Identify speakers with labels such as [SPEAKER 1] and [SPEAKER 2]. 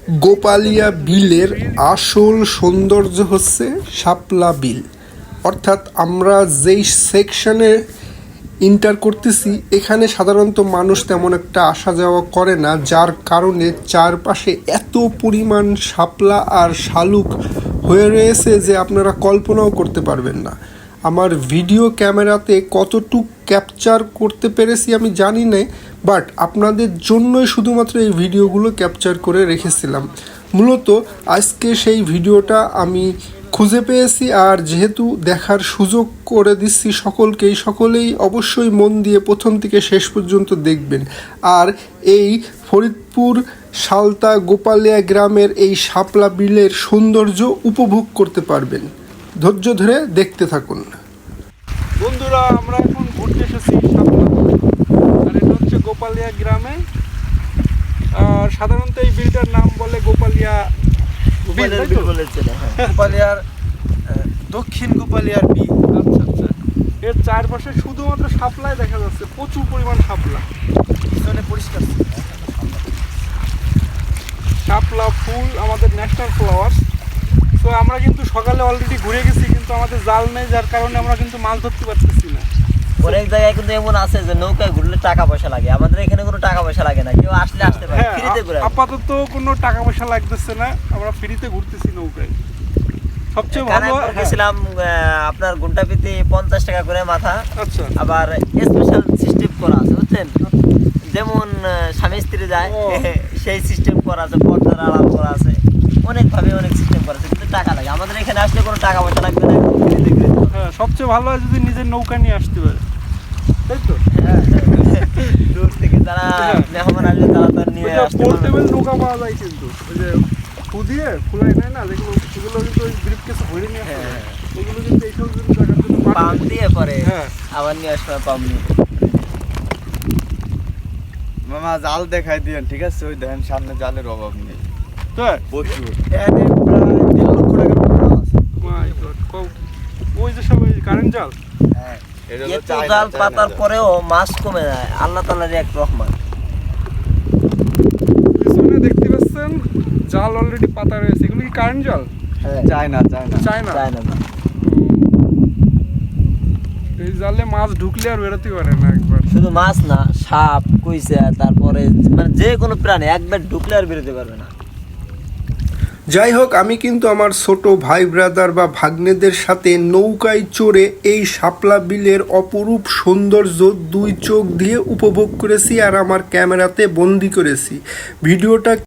[SPEAKER 1] গোপালিয়া বিলের আসল সৌন্দর্য হচ্ছে শাপলা বিল। অর্থাৎ আমরা যেই সেকশনে ইন্টার করতেছি এখানে সাধারণত মানুষ তেমন একটা আসা যাওয়া করে না, যার কারণে চারপাশে এত পরিমাণ শাপলা আর শালুক হয়ে রয়েছে যে আপনারা কল্পনাও করতে পারবেন না। আমার ভিডিও ক্যামেরাতে কতটুকু ক্যাপচার করতে পেরেছি আমি জানি না, বাট আপনাদের জন্যই শুধুমাত্র এই ভিডিওগুলো ক্যাপচার করে রেখেছিলাম। মূলত আজকে সেই ভিডিওটা আমি খুঁজে পেয়েছি, আর যেহেতু দেখার সুযোগ করে দিচ্ছি সকলেই অবশ্যই মন দিয়ে প্রথম থেকে শেষ পর্যন্ত দেখবেন। আর এই ফরিদপুর সালতা গোপালিয়া গ্রামের এই শাপলা বিলের সৌন্দর্য উপভোগ করতে পারবেন। ধৈর্য ধরে দেখতে থাকুন।
[SPEAKER 2] বন্ধুরা, আমরা এখন ঘুরতে এসেছি শাপলা, আর এটা হচ্ছে গোপালিয়া গ্রামে। আর সাধারণত এই বিলটার নাম বলে গোপালিয়া বিল বলেছিল, গোপালিয়ার দক্ষিণ গোপালিয়ার বিল। আচ্ছা আচ্ছা, এর চারপাশে শুধুমাত্র শাপলাই দেখা যাচ্ছে, প্রচুর পরিমাণ শাপলা। পিছনে পরিষ্কার শাপলা ফুল আমাদের ন্যাশনাল ফ্লাওয়ার্স। তো আমরা কিন্তু সকালে অলরেডি ঘুরে গেছি, কিন্তু আমাদের জাল নেই, যার কারণে আমরা কিন্তু মাছ ধরতে পারতেছি না।
[SPEAKER 3] অনেক জায়গায় কিন্তু এমন আছে যে নৌকায় ঘুরলে টাকা পয়সা লাগে, আমাদের এখানে কোনো টাকা পয়সা লাগে না, কেউ আসলে আসতে পারে ফ্রিতে ঘুরে।
[SPEAKER 2] আপাতত কোনো টাকা পয়সা লাগতেছে না, আমরা ফ্রিতে ঘুরতেছি নৌকায়। সবচেয়ে ভালো
[SPEAKER 3] গেছিলাম আপনার ঘন্টা প্রতি 50 টাকা করে মাথা।
[SPEAKER 2] আচ্ছা,
[SPEAKER 3] আবার স্পেশাল সিস্টেম করা আছে বুঝছেন, যেমন স্বামী স্ত্রী যায় সেই সিস্টেম করা আছে, পর্দার আলাপ করা আছে, অনেকভাবে অনেক সিস্টেম করা আছে, কিন্তু টাকা লাগে। আমাদের এখানে আসলে কোনো টাকা পয়সা লাগবে না।
[SPEAKER 2] হ্যাঁ, সবচেয়ে ভালো হয় যদি নিজের নৌকা নিয়ে আসতে পারে, তাই তো?
[SPEAKER 3] দূর থেকে যারা মেহমান আসবে তারা তার নিয়ে আসতে পারবে।
[SPEAKER 2] পোর্টেবল নৌকা পাওয়া যায়, কিন্তু ওই যে ফু দিয়ে ফুলাই নেয় না, সেগুলো কিন্তু ওই ব্রিফ কেসে ভরে নিয়ে আসে। ওইগুলো কিন্তু এইসব জায়গার জন্য
[SPEAKER 3] পাম্প দিয়ে পরে
[SPEAKER 2] হ্যাঁ
[SPEAKER 3] আবার নিয়ে আসবে পাম্প নিয়ে।
[SPEAKER 4] মামা জাল দেখাই দিয়েন, ঠিক আছে? ওই দেখেন সামনে জালের অভাব নেই,
[SPEAKER 2] তাই
[SPEAKER 4] প্রচুর। এখানে প্রায় 3 লক্ষ টাকার মতো আছে।
[SPEAKER 2] মাই গড, ওই যে সব কারেন্ট জাল।
[SPEAKER 4] হ্যাঁ,
[SPEAKER 3] এত জাল পাতার পরেও মাছ কমে যায়, আল্লাহ তাআলার এক রহমত।
[SPEAKER 2] পিছনে দেখতে পাচ্ছেন জাল অলরেডি পাতা রয়েছে, এগুলো কি কারেন্ট জাল?
[SPEAKER 3] হ্যাঁ,
[SPEAKER 4] চায়না
[SPEAKER 3] না
[SPEAKER 2] এই জালে মাছ ঢুকলে আর বেরোতে পারে না একবার।
[SPEAKER 3] শুধু মাছ না, সাপ, কুইচা, তারপরে মানে যে কোনো প্রাণী একবার ঢুকলে আর বেরোতে পারবে না।
[SPEAKER 1] যাই হোক, আমি কিন্তু আমার ছোট ভাই ব্রাদার বা ভাগ্নেদের সাথে নৌকায় চড়ে এই শাপলা বিলের অপরূপ সৌন্দর্য 2 চোখ দিয়ে উপভোগ করেছি, আর আমার ক্যামেরাতে বন্দি করেছি। ভিডিওটা